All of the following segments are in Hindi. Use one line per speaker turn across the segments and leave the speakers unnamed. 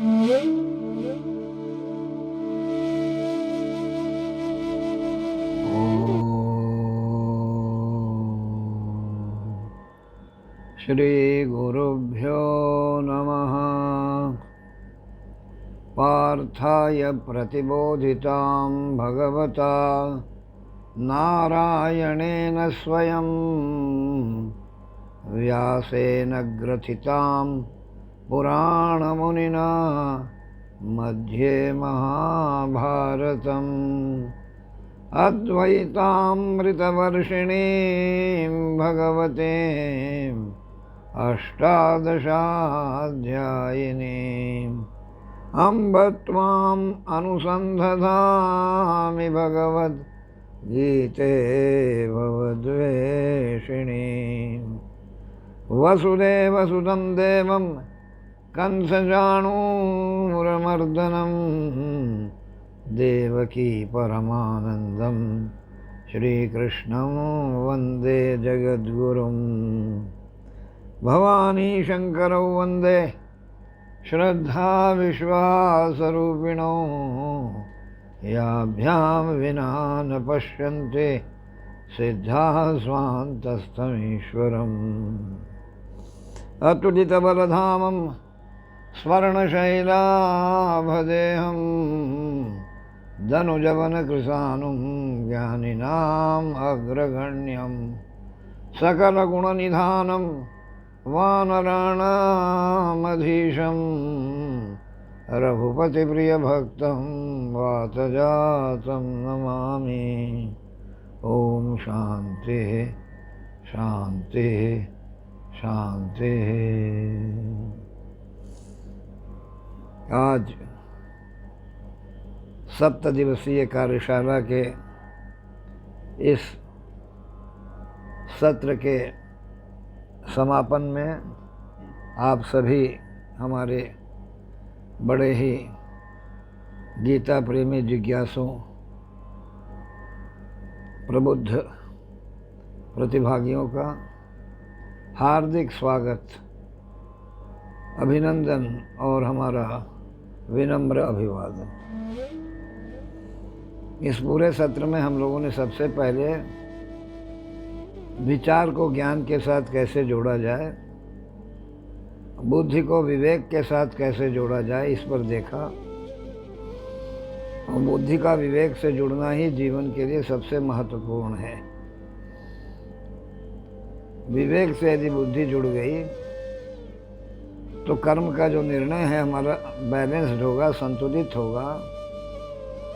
श्री गुरुभ्यो नमः। पार्थाय प्रतिबोधितां भगवता नारायणेन स्वयं व्यासेन ग्रथितां पुराणमुनिना मध्ये महाभारतम् अद्वैतामृतवर्षिणीं भगवते अष्टादशाध्यायिनीम् अम्ब त्वाम् अनुसन्धधामि भगवद्गीते भवद्वेषिणीम्। वसुदेवसुतं देवं कंसचाणूरमर्दनं देवकी परमानन्दं श्रीकृष्णं वन्दे जगद्गुरुं। भवानी शंकरौ वन्दे श्रद्धा विश्वासरूपिणो याभ्यां विना न पश्यन्ते सिद्धाः स्वान्तस्थमीश्वरम्। अतुलितबलधामं स्वर्णशैलाभदेहं धनुजवनकृशानुं ज्ञानिनाम् अग्रगण्यं सकलगुणनिधानं वानराणामधीशं रघुपतिप्रियभक्तं वातजातं नमामि। ओम शांति शांति शांति। आज सप्तदिवसीय कार्यशाला के इस सत्र के समापन में आप सभी हमारे बड़े ही गीता प्रेमी जिज्ञासु प्रबुद्ध प्रतिभागियों का हार्दिक स्वागत, अभिनंदन और हमारा विनम्र अभिवादन। इस पूरे सत्र में हम लोगों ने सबसे पहले विचार को ज्ञान के साथ कैसे जोड़ा जाए, बुद्धि को विवेक के साथ कैसे जोड़ा जाए, इस पर देखा। और बुद्धि का विवेक से जुड़ना ही जीवन के लिए सबसे महत्वपूर्ण है। विवेक से यदि बुद्धि जुड़ गई तो कर्म का जो निर्णय है हमारा बैलेंस्ड होगा, संतुलित होगा।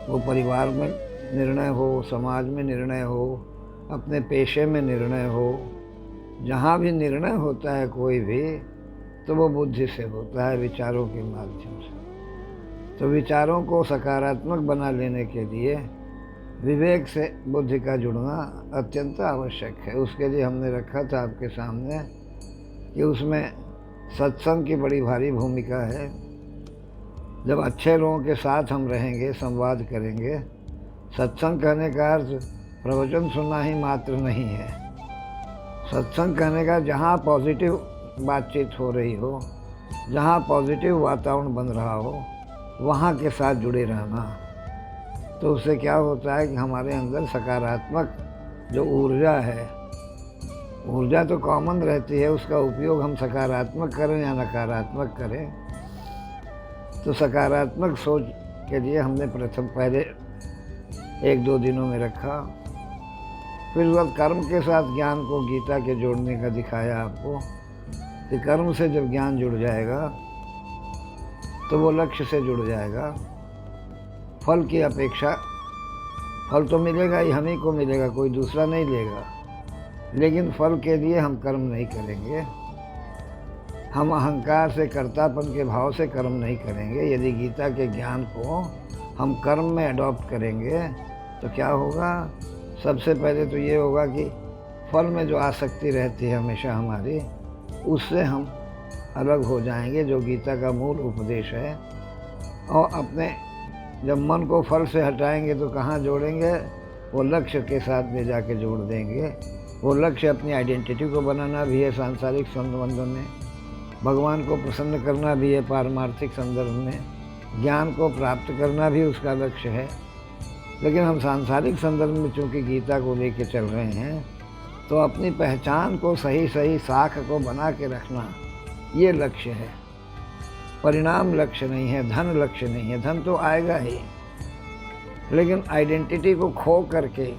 वो परिवार में निर्णय हो, समाज में निर्णय हो, अपने पेशे में निर्णय हो, जहाँ भी निर्णय होता है कोई भी, तो वो बुद्धि से होता है, विचारों के माध्यम से। तो विचारों को सकारात्मक बना लेने के लिए विवेक से बुद्धि का जुड़ना अत्यंत आवश्यक है। उसके लिए हमने रखा था आपके सामने कि उसमें सत्संग की बड़ी भारी भूमिका है। जब अच्छे लोगों के साथ हम रहेंगे, संवाद करेंगे। सत्संग कहने का अर्थ प्रवचन सुनना ही मात्र नहीं है। सत्संग कहने का जहाँ पॉजिटिव बातचीत हो रही हो, जहाँ पॉजिटिव वातावरण बन रहा हो, वहाँ के साथ जुड़े रहना। तो उससे क्या होता है कि हमारे अंदर सकारात्मक जो ऊर्जा है, ऊर्जा तो कॉमन रहती है, उसका उपयोग हम सकारात्मक करें या नकारात्मक करें। तो सकारात्मक सोच के लिए हमने पहले 1-2 दिनों में रखा। फिर उसके बाद कर्म के साथ ज्ञान को गीता के जोड़ने का दिखाया आपको कि कर्म से जब ज्ञान जुड़ जाएगा तो वो लक्ष्य से जुड़ जाएगा। फल की अपेक्षा, फल तो मिलेगा ही, हम ही को मिलेगा, कोई दूसरा नहीं लेगा। लेकिन फल के लिए हम कर्म नहीं करेंगे। हम अहंकार से, कर्तापन के भाव से कर्म नहीं करेंगे। यदि गीता के ज्ञान को हम कर्म में अडॉप्ट करेंगे तो क्या होगा? सबसे पहले तो ये होगा कि फल में जो आसक्ति रहती है हमेशा हमारी, उससे हम अलग हो जाएंगे, जो गीता का मूल उपदेश है। और अपने जब मन को फल से हटाएंगे तो कहाँ जोड़ेंगे? वो लक्ष्य के साथ ले जाके जोड़ देंगे। वो लक्ष्य अपनी आइडेंटिटी को बनाना भी है सांसारिक संबंधों में, भगवान को प्रसन्न करना भी है पारमार्थिक संदर्भ में, ज्ञान को प्राप्त करना भी उसका लक्ष्य है। लेकिन हम सांसारिक संदर्भ में चूँकि गीता को लेके चल रहे हैं, तो अपनी पहचान को सही सही साख को बना के रखना ये लक्ष्य है। परिणाम लक्ष्य नहीं है, धन लक्ष्य नहीं है। धन तो आएगा ही, लेकिन आइडेंटिटी को खो करके,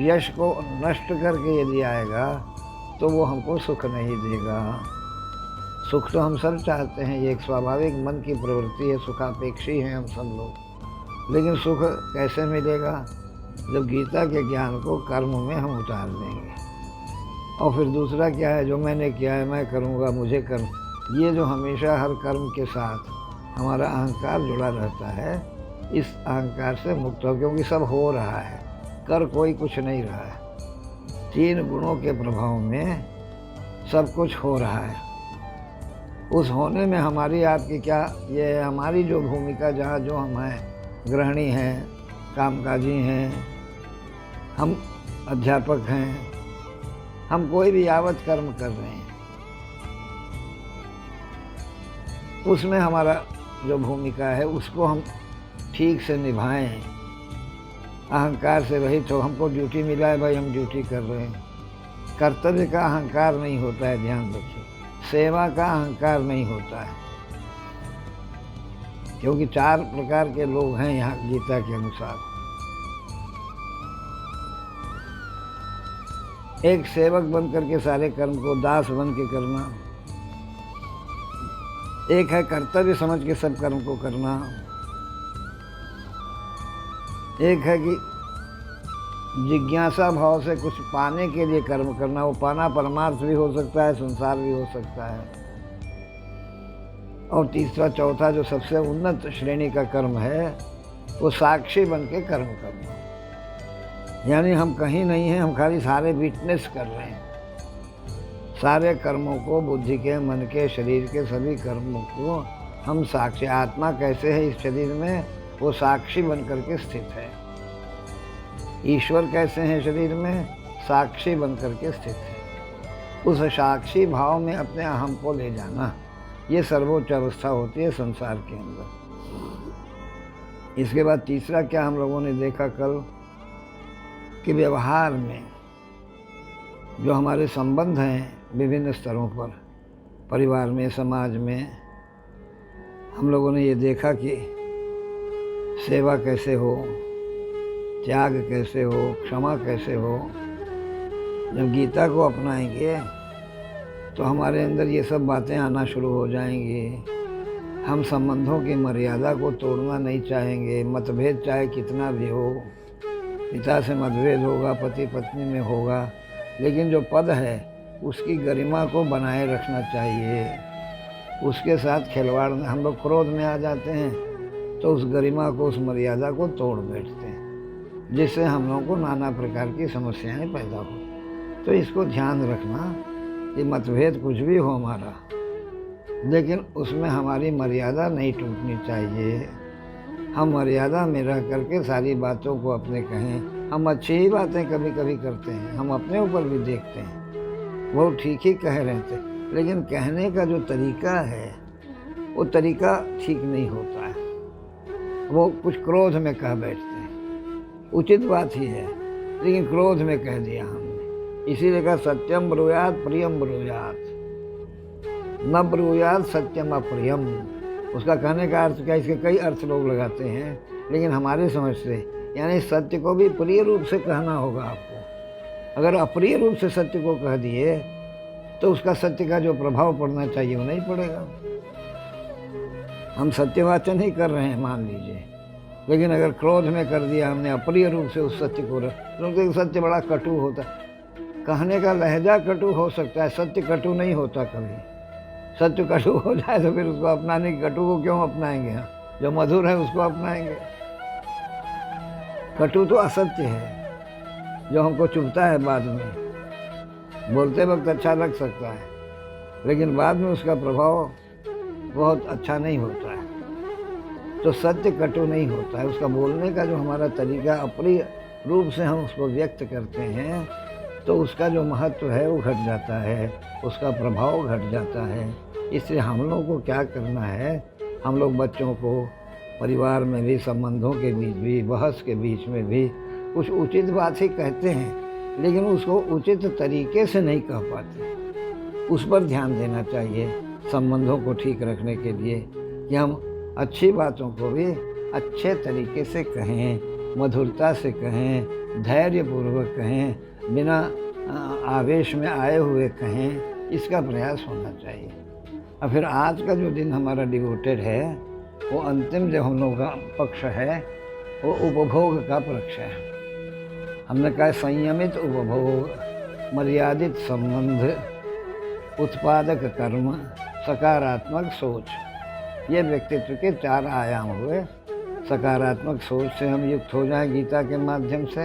यश को नष्ट करके यदि आएगा तो वो हमको सुख नहीं देगा। सुख तो हम सब चाहते हैं, ये एक स्वाभाविक मन की प्रवृत्ति है, सुखापेक्षी हैं हम सब लोग। लेकिन सुख कैसे मिलेगा? जब गीता के ज्ञान को कर्म में हम उतार देंगे। और फिर दूसरा क्या है, जो मैंने किया है मैं करूँगा, मुझे कर, ये जो हमेशा हर कर्म के साथ हमारा अहंकार जुड़ा रहता है, इस अहंकार से मुक्त हो, क्योंकि सब हो रहा है, कर कोई कुछ नहीं रहा है। 3 गुणों के प्रभाव में सब कुछ हो रहा है। उस होने में हमारी आपकी क्या, ये हमारी जो भूमिका, जहाँ जो हम हैं, गृहिणी हैं, कामकाजी हैं, हम अध्यापक हैं, हम कोई भी यावत कर्म कर रहे हैं, उसमें हमारा जो भूमिका है उसको हम ठीक से निभाएं, अहंकार से रहित हो। हमको ड्यूटी मिला है भाई, हम ड्यूटी कर रहे हैं। कर्तव्य का अहंकार नहीं होता है, ध्यान रखिए। सेवा का अहंकार नहीं होता है, क्योंकि 4 प्रकार के लोग हैं यहाँ गीता के अनुसार। एक सेवक बन करके सारे कर्म को दास बन के करना, एक है कर्तव्य समझ के सब कर्म को करना, एक है कि जिज्ञासा भाव से कुछ पाने के लिए कर्म करना। वो पाना परमार्थ भी हो सकता है, संसार भी हो सकता है। और तीसरा चौथा जो सबसे उन्नत श्रेणी का कर्म है, वो साक्षी बन के कर्म करना। यानी हम कहीं नहीं हैं, हम खाली सारे विटनेस कर रहे हैं, सारे कर्मों को, बुद्धि के, मन के, शरीर के सभी कर्मों को हम साक्षी। आत्मा कैसे है इस शरीर में, वो साक्षी बन करके स्थित है। ईश्वर कैसे हैं शरीर में, साक्षी बन करके स्थित है। उस साक्षी भाव में अपने अहम को ले जाना, ये सर्वोच्च अवस्था होती है संसार के अंदर। इसके बाद तीसरा क्या हम लोगों ने देखा कल, कि व्यवहार में जो हमारे संबंध हैं विभिन्न स्तरों पर, परिवार में, समाज में, हम लोगों ने ये देखा कि सेवा कैसे हो, त्याग कैसे हो, क्षमा कैसे हो। जब गीता को अपनाएंगे तो हमारे अंदर ये सब बातें आना शुरू हो जाएंगी। हम संबंधों की मर्यादा को तोड़ना नहीं चाहेंगे। मतभेद चाहे कितना भी हो, पिता से मतभेद होगा, पति पत्नी में होगा, लेकिन जो पद है उसकी गरिमा को बनाए रखना चाहिए। उसके साथ खिलवाड़, हम लोग क्रोध में आ जाते हैं तो उस गरिमा को, उस मर्यादा को तोड़ बैठते हैं, जिससे हम लोगों को नाना प्रकार की समस्याएं पैदा हो। तो इसको ध्यान रखना कि मतभेद कुछ भी हो हमारा, लेकिन उसमें हमारी मर्यादा नहीं टूटनी चाहिए। हम मर्यादा में रह करके सारी बातों को अपने कहें। हम अच्छी ही बातें कभी कभी करते हैं, हम अपने ऊपर भी देखते हैं, वो ठीक ही कह रहे थे, लेकिन कहने का जो तरीका है वो तरीका ठीक नहीं होता है। वो कुछ क्रोध में कह बैठते हैं, उचित बात ही है, लेकिन क्रोध में कह दिया हमने। इसीलिए कहा सत्यम ब्रूयात प्रियम ब्रूयात, न ब्रूयात सत्यम अप्रियम। उसका कहने का अर्थ क्या, इसके कई अर्थ लोग लगाते हैं, लेकिन हमारे समझ से यानी सत्य को भी प्रिय रूप से कहना होगा आपको। अगर अप्रिय रूप से सत्य को कह दिए तो उसका सत्य का जो प्रभाव पड़ना चाहिए वो नहीं पड़ेगा। हम सत्यवाचन ही कर रहे हैं मान लीजिए, लेकिन अगर क्रोध में कर दिया हमने अप्रिय रूप से उस सत्य को, क्योंकि सत्य बड़ा कटु होता है। कहने का लहजा कटु हो सकता है, सत्य कटु नहीं होता कभी। सत्य कटु हो जाए तो फिर उसको अपनाने, कटु को क्यों अपनाएंगे हम? जो मधुर है उसको अपनाएंगे। कटु तो असत्य है जो हमको चुभता है बाद में। बोलते वक्त अच्छा लग सकता है, लेकिन बाद में उसका प्रभाव बहुत अच्छा नहीं होता है। तो सत्य कटु नहीं होता है, उसका बोलने का जो हमारा तरीका अप्रिय रूप से हम उसको व्यक्त करते हैं तो उसका जो महत्व है वो घट जाता है, उसका प्रभाव घट जाता है। इसलिए हम लोगों को क्या करना है, हम लोग बच्चों को परिवार में भी, संबंधों के बीच भी, बहस के बीच में भी कुछ उचित बात ही कहते हैं, लेकिन उसको उचित तरीके से नहीं कह पाते। उस पर ध्यान देना चाहिए संबंधों को ठीक रखने के लिए, कि हम अच्छी बातों को भी अच्छे तरीके से कहें, मधुरता से कहें, धैर्यपूर्वक कहें, बिना आवेश में आए हुए कहें, इसका प्रयास होना चाहिए। और फिर आज का जो दिन हमारा डिवोटेड है, वो अंतिम जो हम लोगों का पक्ष है, वो उपभोग का पक्ष है। हमने कहा संयमित उपभोग, मर्यादित संबंध, उत्पादक कर्म, सकारात्मक सोच, ये व्यक्तित्व के 4 आयाम हुए। सकारात्मक सोच से हम युक्त हो जाएं गीता के माध्यम से,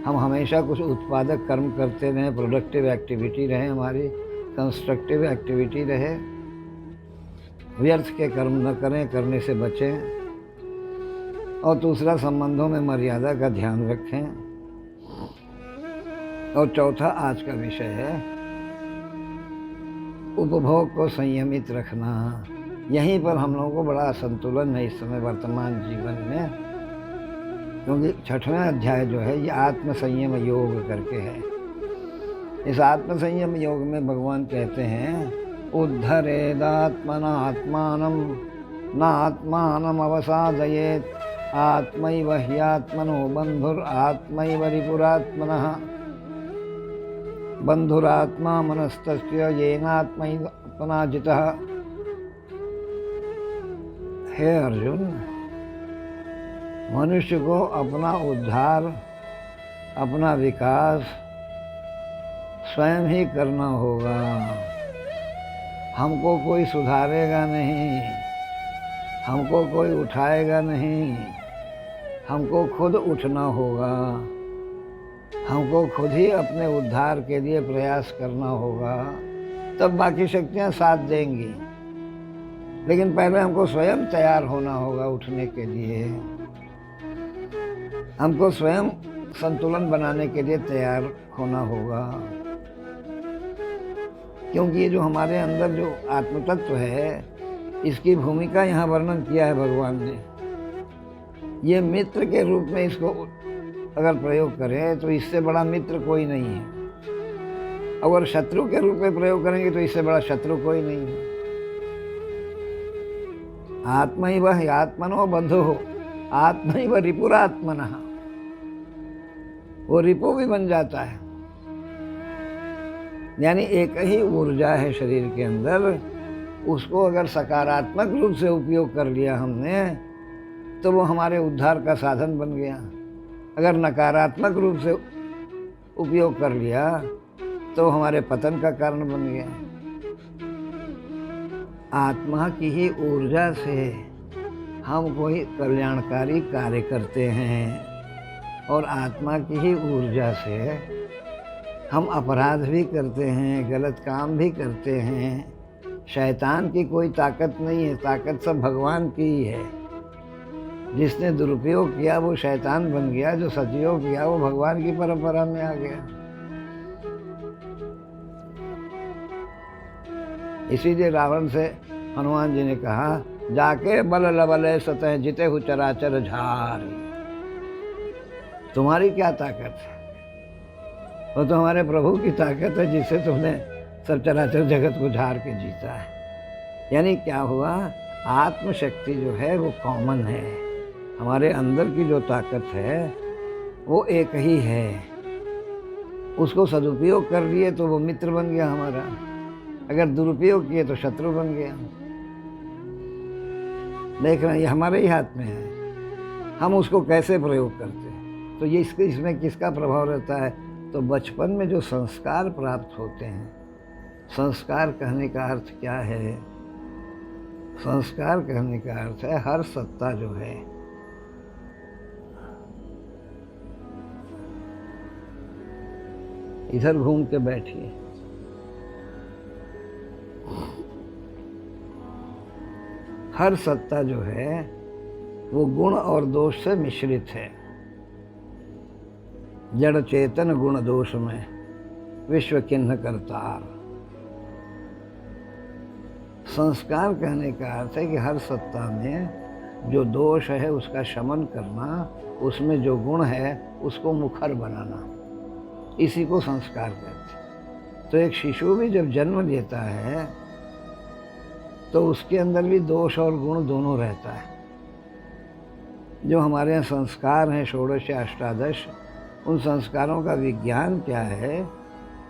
हम हमेशा कुछ उत्पादक कर्म करते रहें, प्रोडक्टिव एक्टिविटी रहे हमारी, कंस्ट्रक्टिव एक्टिविटी रहे, व्यर्थ के कर्म न करें, करने से बचें। और दूसरा, संबंधों में मर्यादा का ध्यान रखें। और चौथा आज का विषय है उपभोग को संयमित रखना। यहीं पर हम लोगों को बड़ा असंतुलन है इस समय वर्तमान जीवन में, क्योंकि 6वें अध्याय जो है ये आत्म संयम योग करके है। इस आत्म संयम योग में भगवान कहते हैं, उद्धरेदात्मनात्मानं नात्मानम् अवसादयेत्, आत्मैव ह्यात्मनो बन्धुरात्मैव रिपुरात्मनः, बन्धुरात्मा मनस्तस्य येनात्मना जितः। हे अर्जुन, मनुष्य को अपना उद्धार, अपना विकास स्वयं ही करना होगा। हमको कोई सुधारेगा नहीं, हमको कोई उठाएगा नहीं, हमको खुद उठना होगा, हमको खुद ही अपने उद्धार के लिए प्रयास करना होगा, तब बाकी शक्तियाँ साथ देंगी। लेकिन पहले हमको स्वयं तैयार होना होगा उठने के लिए, हमको स्वयं संतुलन बनाने के लिए तैयार होना होगा। क्योंकि ये जो हमारे अंदर जो आत्मतत्व है, इसकी भूमिका यहाँ वर्णन किया है भगवान ने। ये मित्र के रूप में इसको अगर प्रयोग करें तो इससे बड़ा मित्र कोई नहीं है। अगर शत्रु के रूप में प्रयोग करेंगे तो इससे बड़ा शत्रु कोई नहीं है। आत्मैव ह्यात्मनो बन्धुः, आत्मैव रिपुरात्मनः। वो रिपु भी बन जाता है, यानी एक ही ऊर्जा है शरीर के अंदर, उसको अगर सकारात्मक रूप से उपयोग कर लिया हमने तो वो हमारे उद्धार का साधन बन गया। अगर नकारात्मक रूप से उपयोग कर लिया तो हमारे पतन का कारण बन गया। आत्मा की ही ऊर्जा से हम कोई कल्याणकारी कार्य करते हैं, और आत्मा की ही ऊर्जा से हम अपराध भी करते हैं, गलत काम भी करते हैं। शैतान की कोई ताकत नहीं है, ताकत सब भगवान की ही है। जिसने दुरुपयोग किया वो शैतान बन गया, जो सदुपयोग किया वो भगवान की परंपरा में आ गया। इसीलिए रावण से हनुमान जी ने कहा, जाके बल लबले सतह जिते हु चराचर झार। तुम्हारी क्या ताकत है? वो तो हमारे प्रभु की ताकत है, जिससे तुमने सब चराचर जगत को झाड़ के जीता है। यानी क्या हुआ, आत्मशक्ति जो है वो कॉमन है। हमारे अंदर की जो ताकत है वो एक ही है। उसको सदुपयोग कर लिए तो वो मित्र बन गया हमारा, अगर दुरुपयोग किए तो शत्रु बन गया। देख रहे हैं, ये हमारे ही हाथ में है, हम उसको कैसे प्रयोग करते हैं। तो ये इसमें किसका प्रभाव रहता है? तो बचपन में जो संस्कार प्राप्त होते हैं। संस्कार कहने का अर्थ क्या है? संस्कार कहने का अर्थ है हर सत्ता जो है, इधर घूम के बैठिए, हर सत्ता जो है वो गुण और दोष से मिश्रित है। जड़ चेतन गुण दोष में विश्व किन्ह करतार। संस्कार कहने का अर्थ है कि हर सत्ता में जो दोष है उसका शमन करना, उसमें जो गुण है उसको मुखर बनाना, इसी को संस्कार कहते हैं। तो एक शिशु भी जब जन्म लेता है तो उसके अंदर भी दोष और गुण दोनों रहता है। जो हमारे यहाँ संस्कार हैं षोडश या अष्टादश, उन संस्कारों का विज्ञान क्या है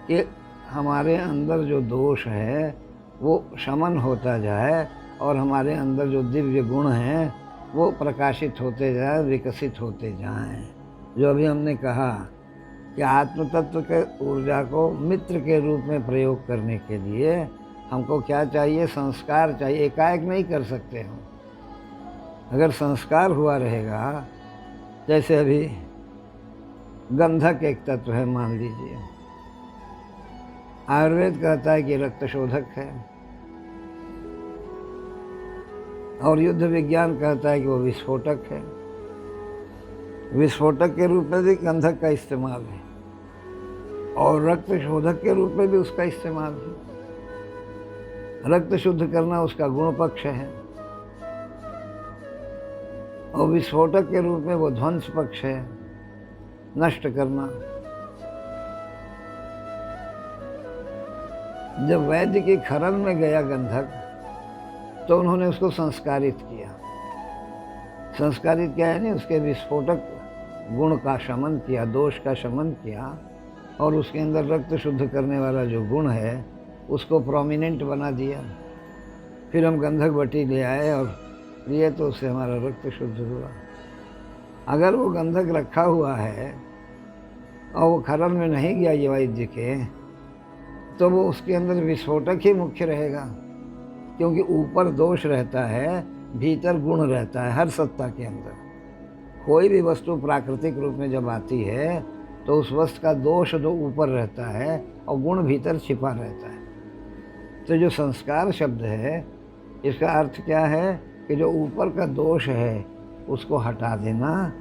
कि हमारे अंदर जो दोष है वो शमन होता जाए और हमारे अंदर जो दिव्य गुण हैं वो प्रकाशित होते जाए, विकसित होते जाएं। जो अभी हमने कहा कि आत्म तत्व के ऊर्जा को मित्र के रूप में प्रयोग करने के लिए हमको क्या चाहिए? संस्कार चाहिए। एकाएक नहीं कर सकते हम। अगर संस्कार हुआ रहेगा, जैसे अभी गंधक एक तत्व है मान लीजिए, आयुर्वेद कहता है कि रक्त शोधक है और युद्ध विज्ञान कहता है कि वो विस्फोटक है। विस्फोटक के रूप में भी गंधक का इस्तेमाल है और रक्त शोधक के रूप में भी उसका इस्तेमाल है। रक्त शुद्ध करना उसका गुण पक्ष है और विस्फोटक के रूप में वो ध्वंस पक्ष है, नष्ट करना। जब वैद्य की खरल में गया गंधक तो उन्होंने उसको संस्कारित किया। संस्कारित किया यानी उसके विस्फोटक गुण का शमन किया, दोष का शमन किया और उसके अंदर रक्त शुद्ध करने वाला जो गुण है उसको प्रोमिनेंट बना दिया। फिर हम गंधक बटी ले आए और लिए तो उससे हमारा रक्त शुद्ध हुआ। अगर वो गंधक रखा हुआ है और वो खरल में नहीं गया ये वैद्य के, तो वो उसके अंदर विस्फोटक ही मुख्य रहेगा, क्योंकि ऊपर दोष रहता है, भीतर गुण रहता है। हर सत्ता के अंदर कोई भी वस्तु प्राकृतिक रूप में जब आती है तो उस वस्तु का दोष तो ऊपर रहता है और गुण भीतर छिपा रहता है। तो जो संस्कार शब्द है इसका अर्थ क्या है कि जो ऊपर का दोष है उसको हटा देना,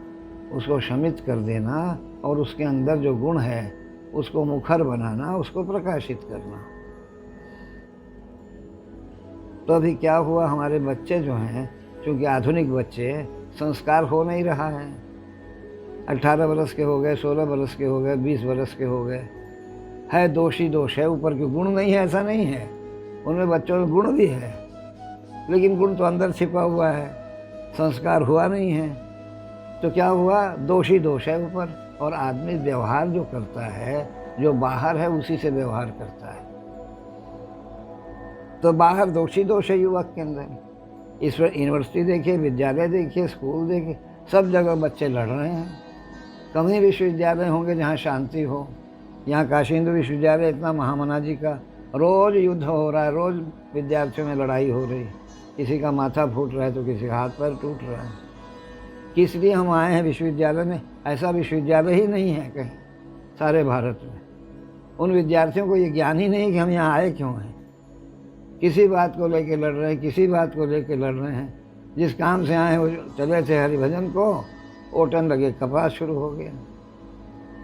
उसको शमित कर देना और उसके अंदर जो गुण है उसको मुखर बनाना, उसको प्रकाशित करना। तो अभी क्या हुआ, हमारे बच्चे जो हैं, क्योंकि आधुनिक बच्चे, संस्कार हो नहीं रहा है। 18 बरस के हो गए, 16 बरस के हो गए, 20 बरस के हो गए, है दोष ही दोष है, ऊपर के गुण नहीं है ऐसा नहीं है। उनमें बच्चों में गुण भी है लेकिन गुण तो अंदर छिपा हुआ है, संस्कार हुआ नहीं है। तो क्या हुआ, दोष ही दोष है ऊपर। और आदमी व्यवहार जो करता है, जो बाहर है उसी से व्यवहार करता है। तो बाहर दोष ही दोष है युवक के अंदर। इस पर यूनिवर्सिटी देखिए, विद्यालय देखिए, स्कूल देखिए, सब जगह बच्चे लड़ रहे हैं। कम ही विश्वविद्यालय होंगे जहाँ शांति हो। यहाँ काशी हिंदू विश्वविद्यालय इतना महामना जी का रोज़ युद्ध हो रहा है, रोज़ विद्यार्थियों में लड़ाई हो रही, किसी का माथा फूट रहा है तो किसी का हाथ पैर टूट रहा है। किस लिए हम आए हैं विश्वविद्यालय में? ऐसा विश्वविद्यालय ही नहीं है कहीं सारे भारत में। उन विद्यार्थियों को ये ज्ञान ही नहीं कि हम यहाँ आए क्यों हैं। किसी बात को लेके लड़ रहे हैं, किसी बात को लेके लड़ रहे हैं। जिस काम से आए वो चले थे हरिभजन को, ओटन लगे, कपास शुरू हो गया।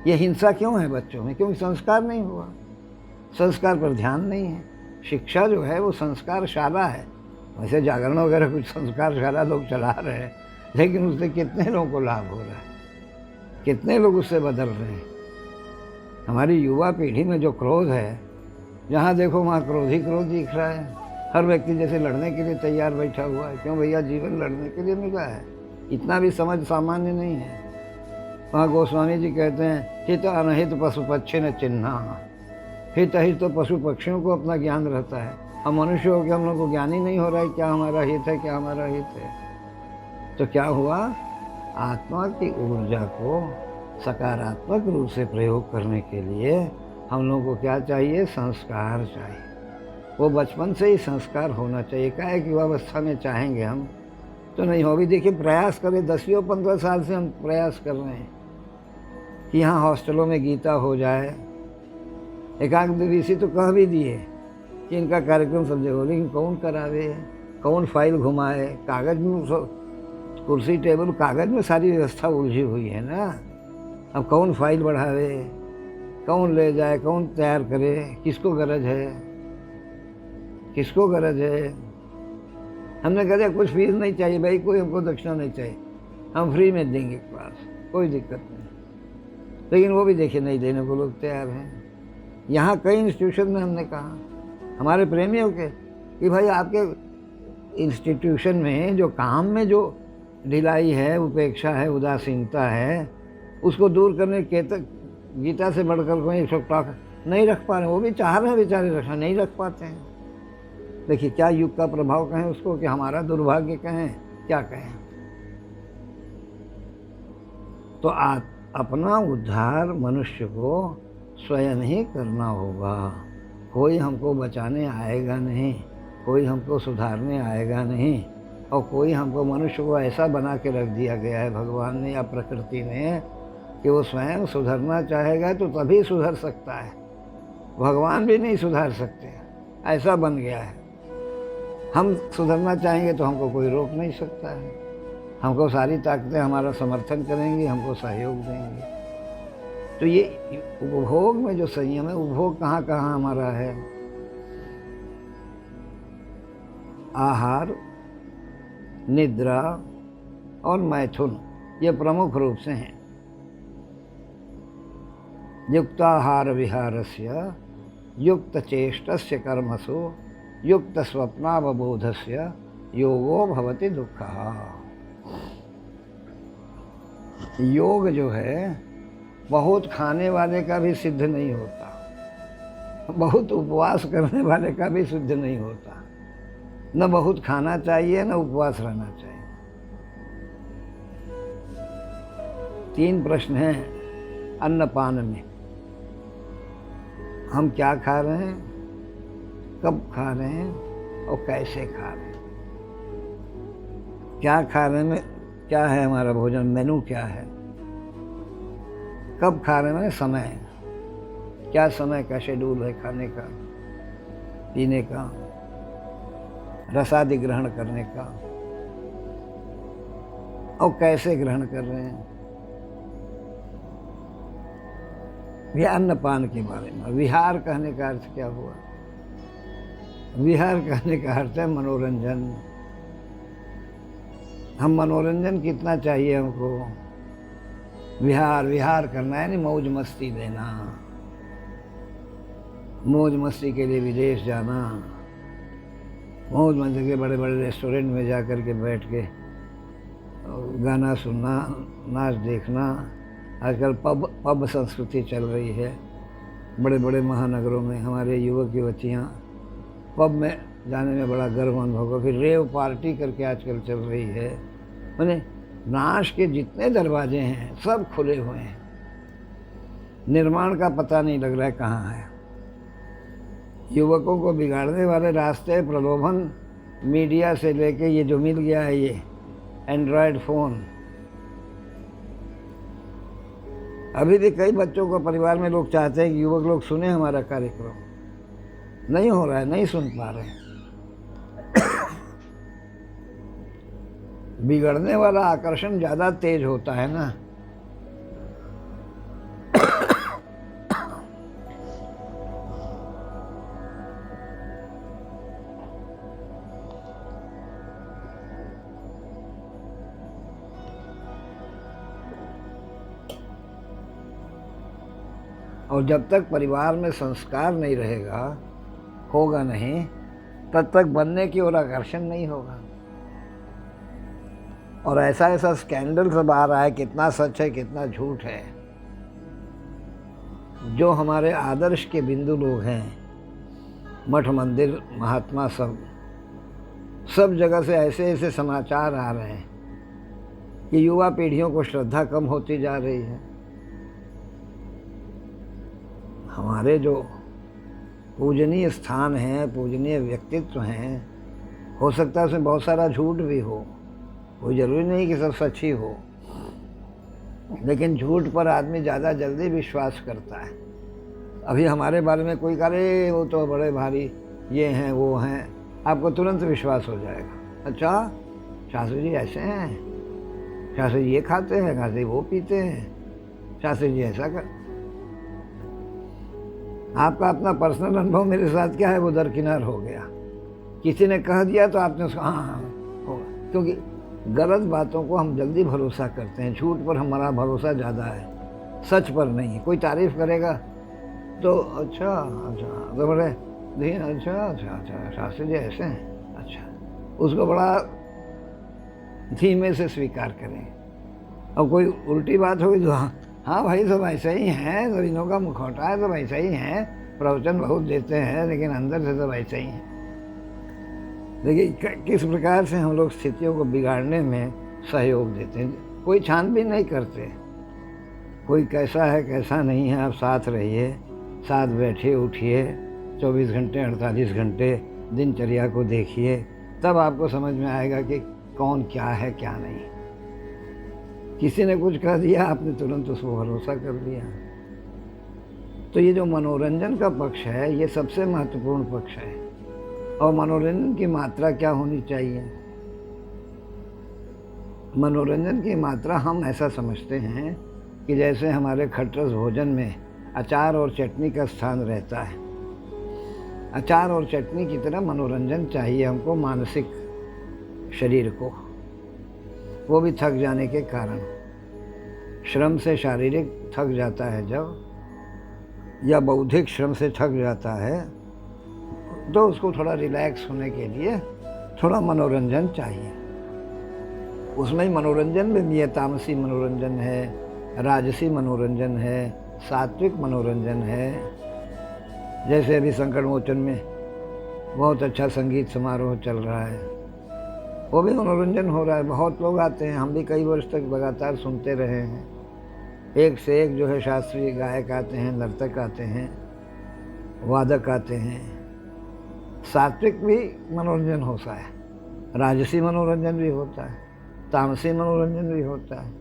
ये हिंसा क्यों है बच्चों में? क्योंकि संस्कार नहीं हुआ, संस्कार पर ध्यान नहीं है। शिक्षा जो है वो संस्कार शाला है। वैसे जागरण वगैरह कुछ संस्कार शाला लोग चला रहे हैं, लेकिन उससे कितने लोगों को लाभ हो रहा है, कितने लोग उससे बदल रहे हैं। हमारी युवा पीढ़ी में जो क्रोध है, जहाँ देखो वहाँ क्रोध ही क्रोध दिख रहा है। हर व्यक्ति जैसे लड़ने के लिए तैयार बैठा हुआ है। क्यों भैया, जीवन लड़ने के लिए मिला है। इतना भी समझ सामान्य नहीं है। वहाँ गोस्वामी जी कहते हैं, हित अनहित पशु पक्षी न चिन्हा। हित हित तो पशु पक्षियों को अपना ज्ञान रहता है। हम मनुष्य हो के हम लोग को ज्ञान ही नहीं हो रहा है क्या हमारा हित है, क्या हमारा हित है। तो क्या हुआ, आत्मा की ऊर्जा को सकारात्मक रूप से प्रयोग करने के लिए हम लोगों को क्या चाहिए? संस्कार चाहिए। वो बचपन से ही संस्कार होना चाहिए। क्या है कि युवावस्था में चाहेंगे हम तो नहीं हो। अभी देखिए, प्रयास करें, 10-15 साल से हम प्रयास कर रहे हैं कि यहाँ हॉस्टलों में गीता हो जाए। एकांक दिवसी तो कह भी दिए कि इनका कार्यक्रम सब जगह हो, लेकिन कौन करावे, कौन फाइल घुमाए, कागज़ में कुर्सी टेबल कागज़ में सारी व्यवस्था उलझी हुई है ना। अब कौन फाइल बढ़ावे, कौन ले जाए, कौन तैयार करे, किसको गरज है, किसको गरज है। हमने कहा कुछ फीस नहीं चाहिए भाई, कोई हमको दक्षिणा नहीं चाहिए, हम फ्री में देंगे क्लास, कोई दिक्कत नहीं। लेकिन वो भी देखिए नहीं देने को लोग तैयार हैं। यहाँ कई इंस्टीट्यूशन में हमने कहा हमारे प्रेमियों के कि भाई आपके इंस्टीट्यूशन में जो काम में जो ढिलाई है, उपेक्षा है, उदासीनता है, उसको दूर करने के तक गीता से बढ़कर कोई एक नहीं रख पा रहे। वो भी चाह रहे हैं बेचारे रखना, नहीं रख पाते हैं। देखिए क्या युग का प्रभाव कहें उसको, कि हमारा दुर्भाग्य कहें, क्या कहें। तो अपना उद्धार मनुष्य को स्वयं ही करना होगा। कोई हमको बचाने आएगा नहीं, कोई हमको सुधारने आएगा नहीं, और कोई हमको मनुष्य को ऐसा बना के रख दिया गया है भगवान ने या प्रकृति ने कि वो स्वयं सुधरना चाहेगा तो तभी सुधर सकता है। भगवान भी नहीं सुधार सकते, ऐसा बन गया है। हम सुधरना चाहेंगे तो हमको कोई रोक नहीं सकता है। हमको सारी ताकतें हमारा समर्थन करेंगी, हमको सहयोग देंगी। तो ये उपभोग में जो संयम है, उपभोग कहाँ कहाँ हमारा है। आहार, निद्रा और मैथुन ये प्रमुख रूप से हैं। युक्ताहार विहारस्य युक्त चेष्टस्य कर्मसु युक्त स्वप्नावबोधस्य योगो भवति दुःखः। योग जो है बहुत खाने वाले का भी सिद्ध नहीं होता, बहुत उपवास करने वाले का भी सिद्ध नहीं होता। न बहुत खाना चाहिए न उपवास रहना चाहिए। 3 प्रश्न हैं अन्नपान में। हम क्या खा रहे हैं, कब खा रहे हैं और कैसे खा रहे हैं। क्या खा रहे हैं, क्या है हमारा भोजन, मेनू क्या है। कब खा रहे हैं मैंने समय, क्या समय का शेड्यूल है खाने का, पीने का, रसादि ग्रहण करने का, और कैसे ग्रहण कर रहे हैं। यह अन्नपान के बारे में। विहार कहने का अर्थ क्या हुआ। विहार कहने का अर्थ है मनोरंजन। हम मनोरंजन कितना चाहिए हमको। विहार करना है, यानी मौज मस्ती देना, मौज मस्ती के लिए विदेश जाना, मौज मस्ती के बड़े बड़े रेस्टोरेंट में जा कर के बैठ के गाना सुनना, नाच देखना। आजकल पब संस्कृति चल रही है। बड़े बड़े महानगरों में हमारे युवक युवतियाँ पब में जाने में बड़ा गर्व अनुभव हो। फिर रेव पार्टी करके आजकल चल रही है। मैंने नाश के जितने दरवाजे हैं सब खुले हुए हैं। निर्माण का पता नहीं लग रहा है कहाँ है। युवकों को बिगाड़ने वाले रास्ते, प्रलोभन, मीडिया से लेके ये जो मिल गया है ये एंड्रॉयड फ़ोन। अभी भी कई बच्चों को परिवार में लोग चाहते हैं कि युवक लोग सुने हमारा कार्यक्रम। नहीं हो रहा है, नहीं सुन पा रहे हैं। बिगड़ने वाला आकर्षण ज़्यादा तेज होता है ना। और जब तक परिवार में संस्कार नहीं रहेगा, होगा नहीं, तब तक बनने की ओर आकर्षण नहीं होगा। और ऐसा ऐसा स्कैंडल सब आ रहा है, कितना सच है कितना झूठ है। जो हमारे आदर्श के बिंदु लोग हैं, मठ मंदिर महात्मा, सब जगह से ऐसे ऐसे समाचार आ रहे हैं कि युवा पीढ़ियों को श्रद्धा कम होती जा रही है। हमारे जो पूजनीय स्थान हैं, पूजनीय व्यक्तित्व हैं, हो सकता है उसमें बहुत सारा झूठ भी हो। कोई ज़रूरी नहीं कि सब सच ही हो, लेकिन झूठ पर आदमी ज़्यादा जल्दी विश्वास करता है। अभी हमारे बारे में कोई करे वो तो बड़े भारी ये हैं वो हैं, आपको तुरंत विश्वास हो जाएगा। अच्छा शास्त्री जी ऐसे हैं, शास्त्री जी ये खाते हैं, शास्त्री वो पीते हैं, शास्त्री जी ऐसा कर। आपका अपना पर्सनल अनुभव मेरे साथ क्या है वो दरकिनार हो गया। किसी ने कह दिया तो आपने उसको हाँ क्योंकि गलत बातों को हम जल्दी भरोसा करते हैं, झूठ पर हमारा भरोसा ज़्यादा है, सच पर नहीं। कोई तारीफ़ करेगा तो अच्छा अच्छा तो बड़े नहीं, अच्छा अच्छा अच्छा शास्त्री जी ऐसे हैं, अच्छा, उसको बड़ा धीमे से स्वीकार करें। अब कोई उल्टी बात होगी तो हाँ भाई सब ऐसे ही हैं, सब इन्हों का मुखौटा है, सब ऐसे ही हैं, प्रवचन बहुत देते हैं लेकिन अंदर से सब ऐसे ही हैं। देखिए किस प्रकार से हम लोग स्थितियों को बिगाड़ने में सहयोग देते हैं। कोई छानबीन नहीं करते, कोई कैसा है कैसा नहीं है, आप साथ रहिए, साथ बैठिए उठिए, 24 घंटे 48 घंटे दिनचर्या को देखिए, तब आपको समझ में आएगा कि कौन क्या है क्या नहीं। किसी ने कुछ कह दिया, आपने तुरंत उस पर भरोसा कर लिया। तो ये जो मनोरंजन का पक्ष है, ये सबसे महत्वपूर्ण पक्ष है। और मनोरंजन की मात्रा क्या होनी चाहिए? मनोरंजन की मात्रा हम ऐसा समझते हैं कि जैसे हमारे खटरस भोजन में अचार और चटनी का स्थान रहता है, अचार और चटनी की तरह मनोरंजन चाहिए हमको, मानसिक शरीर को, वो भी थक जाने के कारण। श्रम से शारीरिक थक जाता है जब, या बौद्धिक श्रम से थक जाता है, तो उसको थोड़ा रिलैक्स होने के लिए थोड़ा मनोरंजन चाहिए। उसमें मनोरंजन में भी है, तामसी मनोरंजन है, राजसी मनोरंजन है, सात्विक मनोरंजन है। जैसे अभी संकट मोचन में बहुत अच्छा संगीत समारोह चल रहा है, वो भी मनोरंजन हो रहा है, बहुत लोग आते हैं, हम भी कई वर्ष तक लगातार सुनते रहे हैं। एक से एक जो है शास्त्रीय गायक आते हैं, नर्तक आते हैं, वादक आते हैं। सात्विक भी मनोरंजन होता है, राजसी मनोरंजन भी होता है, तामसी मनोरंजन भी होता है।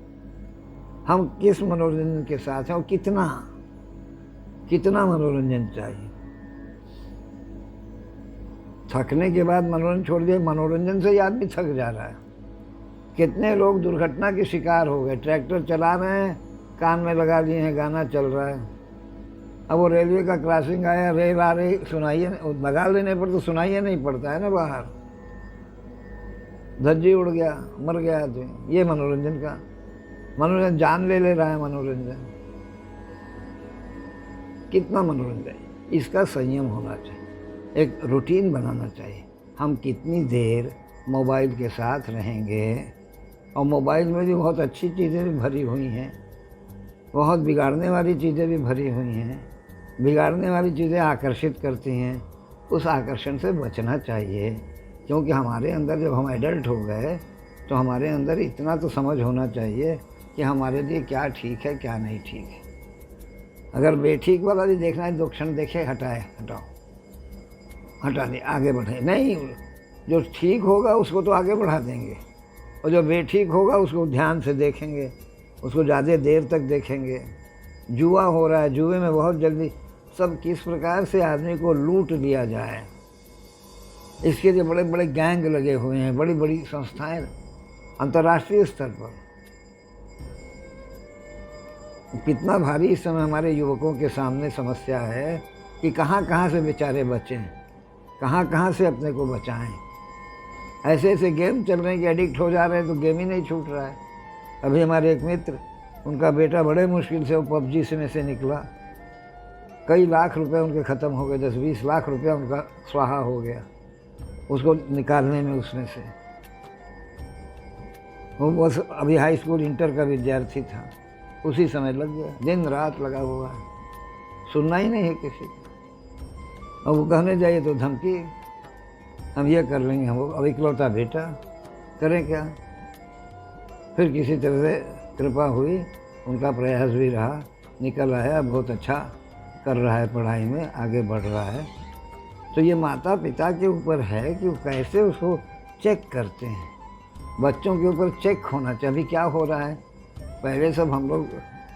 हम किस मनोरंजन के साथ हैं और कितना कितना मनोरंजन चाहिए? थकने के बाद मनोरंजन छोड़ दिए, मनोरंजन से ही आदमी थक जा रहा है। कितने लोग दुर्घटना के शिकार हो गए, ट्रैक्टर चला रहे हैं, कान में लगा लिए हैं, गाना चल रहा है। अब वो रेलवे का क्रॉसिंग आया, रेल आ रही, सुनाइए, लगा लेने पर तो सुनाइए नहीं पड़ता है ना, बाहर धज्जी उड़ गया, मर गया आदमी। ये मनोरंजन का, मनोरंजन जान ले रहा है मनोरंजन। कितना मनोरंजन, इसका संयम होना चाहिए, एक रूटीन बनाना चाहिए। हम कितनी देर मोबाइल के साथ रहेंगे, और मोबाइल में भी बहुत अच्छी चीज़ें भी भरी हुई हैं, बहुत बिगाड़ने वाली चीज़ें भी भरी हुई हैं। बिगाड़ने वाली चीज़ें आकर्षित करती हैं, उस आकर्षण से बचना चाहिए। क्योंकि हमारे अंदर जब हम एडल्ट हो गए तो हमारे अंदर इतना तो समझ होना चाहिए कि हमारे लिए क्या ठीक है क्या नहीं ठीक है। अगर बेठीक वाला भी देखना है, 2 क्षण देखे, हटाए, हटाओ, हटा दे, आगे बढ़े नहीं। जो ठीक होगा उसको तो आगे बढ़ा देंगे, और जो बेठीक होगा उसको ध्यान से देखेंगे, उसको ज़्यादा देर तक देखेंगे। जुआ हो रहा है, जुए में बहुत जल्दी सब किस प्रकार से आदमी को लूट लिया जाए, इसके लिए बड़े बड़े गैंग लगे हुए हैं, बड़ी बड़ी संस्थाएं अंतर्राष्ट्रीय स्तर पर। कितना भारी इस समय हमारे युवकों के सामने समस्या है कि कहाँ कहाँ से बेचारे बचें, कहाँ कहाँ से अपने को बचाएं। ऐसे ऐसे गेम चल रहे हैं कि एडिक्ट हो जा रहे हैं, तो गेम ही नहीं छूट रहा है। अभी हमारे एक मित्र, उनका बेटा बड़े मुश्किल से वो PUBG से निकला, कई लाख रुपए उनके ख़त्म हो गए, 10-20 लाख रुपया उनका स्वाहा हो गया उसको निकालने में। उसमें से वो बस अभी हाई स्कूल इंटर का विद्यार्थी था, उसी समय लग गया, दिन रात लगा हुआ है, सुनना ही नहीं है किसी को। और वो कहने जाइए तो धमकी, हम ये कर लेंगे, हम अब इकलौता बेटा, करें क्या। फिर किसी तरह से कृपा हुई, उनका प्रयास भी रहा, निकल आया, बहुत अच्छा कर रहा है, पढ़ाई में आगे बढ़ रहा है। तो ये माता पिता के ऊपर है कि वो कैसे उसको चेक करते हैं। बच्चों के ऊपर चेक होना चाहिए। अभी क्या हो रहा है, पहले सब हम लोग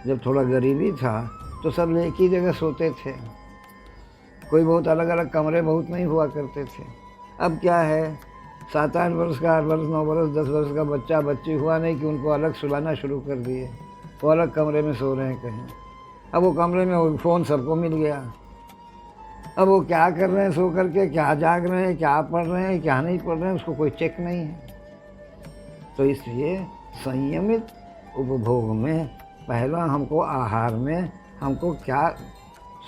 जब थोड़ा गरीबी था तो सब एक ही जगह सोते थे, कोई बहुत अलग अलग कमरे बहुत नहीं हुआ करते थे। अब क्या है, 7-8 वर्ष का, 8 वर्ष, 9 वर्ष, 10 वर्ष का बच्चा बच्ची हुआ नहीं कि उनको अलग सुलाना शुरू कर दिए, वो अलग कमरे में सो रहे हैं कहीं। अब वो कमरे में वो फ़ोन सबको मिल गया, अब वो क्या कर रहे हैं सो करके, क्या जाग रहे हैं, क्या पढ़ रहे हैं, क्या नहीं पढ़ रहे हैं, उसको कोई चेक नहीं है। तो इसलिए संयमित उपभोग में पहला हमको आहार में हमको क्या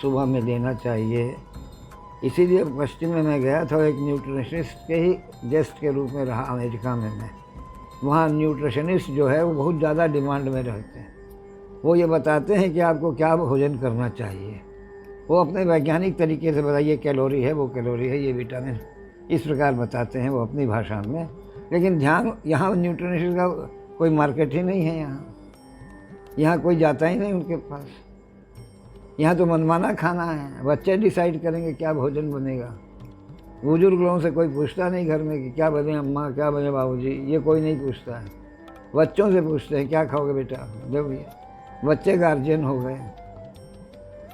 सुबह में लेना चाहिए। इसीलिए पश्चिम में मैं गया था, एक न्यूट्रिशनिस्ट के ही गेस्ट के रूप में रहा अमेरिका में मैं। वहाँ न्यूट्रिशनिस्ट जो है वो बहुत ज़्यादा डिमांड में रहते हैं। वो ये बताते हैं कि आपको क्या भोजन करना चाहिए। वो अपने वैज्ञानिक तरीके से बताइए, कैलोरी है, वो कैलोरी है, ये विटामिन, इस प्रकार बताते हैं वो अपनी भाषा में। लेकिन ध्यान यहाँ न्यूट्रिशनिस्ट का कोई मार्केट ही नहीं है। यहाँ कोई जाता ही नहीं उनके पास। यहाँ तो मनमाना खाना है, बच्चे डिसाइड करेंगे क्या भोजन बनेगा। बुजुर्ग लोगों से कोई पूछता नहीं घर में कि क्या बने अम्मा, क्या बने बाबूजी, ये कोई नहीं पूछता है। बच्चों से पूछते हैं क्या खाओगे बेटा, जब ये बच्चे गार्जियन हो गए।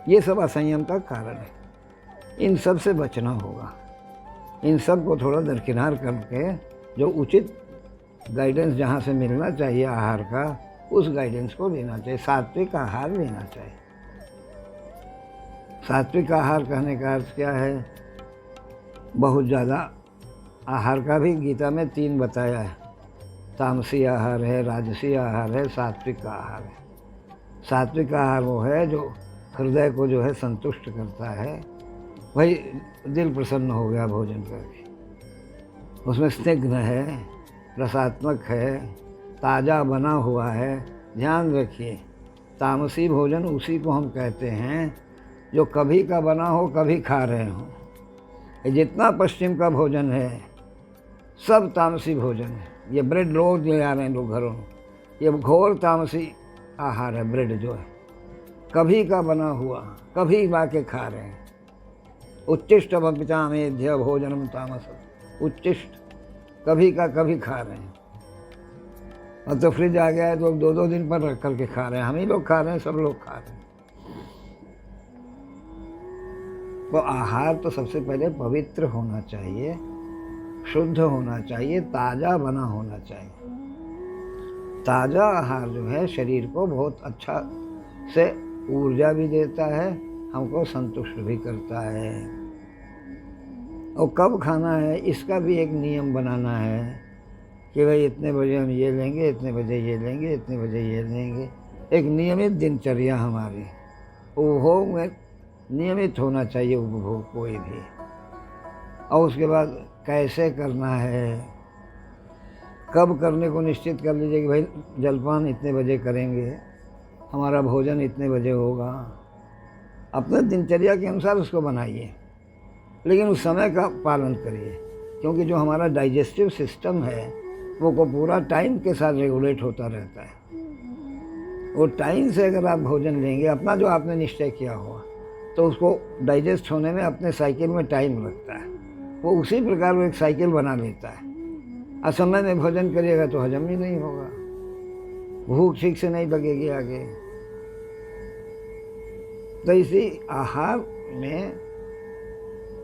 ये सब असंयम का कारण है। इन सब से बचना होगा। इन सब को थोड़ा दरकिनार करके जो उचित गाइडेंस जहाँ से मिलना चाहिए आहार का, उस गाइडेंस को लेना चाहिए। सात्विक आहार लेना चाहिए। सात्विक आहार कहने का अर्थ क्या है? बहुत ज़्यादा आहार का भी गीता में 3 बताया है। तामसी आहार है, राजसी आहार है, सात्विक आहार है। सात्विक आहार वो है जो हृदय को जो है संतुष्ट करता है। भाई दिल प्रसन्न हो गया भोजन करके, उसमें स्निग्ध है, रसात्मक है, ताज़ा बना हुआ है। ध्यान रखिए, तामसी भोजन उसी को हम कहते हैं जो कभी का बना हो, कभी खा रहे हो। ये जितना पश्चिम का भोजन है सब तामसी भोजन है। ये ब्रेड रोज ले आ रहे हैं लोग घरों में, ये घोर तामसी आहार है। ब्रेड जो है कभी का बना हुआ, कभी ला के खा रहे हैं। उच्चिष्टम पितामेध्य भोजनम तामस, उच्चिष्ट कभी का कभी खा रहे हैं। और तो फ्रिज आ गया है तो 2-2 दिन पर रख करके खा रहे हैं। हम ही लोग खा रहे हैं, सब लोग खा रहे हैं। तो आहार तो सबसे पहले पवित्र होना चाहिए, शुद्ध होना चाहिए, ताज़ा बना होना चाहिए। ताज़ा आहार जो है शरीर को बहुत अच्छा से ऊर्जा भी देता है, हमको संतुष्ट भी करता है। और कब खाना है इसका भी एक नियम बनाना है कि भाई इतने बजे हम ये लेंगे, इतने बजे ये लेंगे, इतने बजे ये लेंगे। एक नियमित दिनचर्या हमारी उपभोग में नियमित होना चाहिए। उपभोग कोई भी, और उसके बाद कैसे करना है, कब करने को निश्चित कर लीजिए कि भाई जलपान इतने बजे करेंगे, हमारा भोजन इतने बजे होगा। अपने दिनचर्या के अनुसार उसको बनाइए, लेकिन उस समय का पालन करिए। क्योंकि जो हमारा डाइजेस्टिव सिस्टम है वो को पूरा टाइम के साथ रेगुलेट होता रहता है। वो टाइम से अगर आप भोजन लेंगे अपना जो आपने निश्चय किया हुआ, तो उसको डाइजेस्ट होने में अपने साइकिल में टाइम लगता है। वो उसी प्रकार वो एक साइकिल बना लेता है। असमय में भोजन करिएगा तो हजम ही नहीं होगा, भूख ठीक से नहीं लगेगी आगे। तो इसी आहार में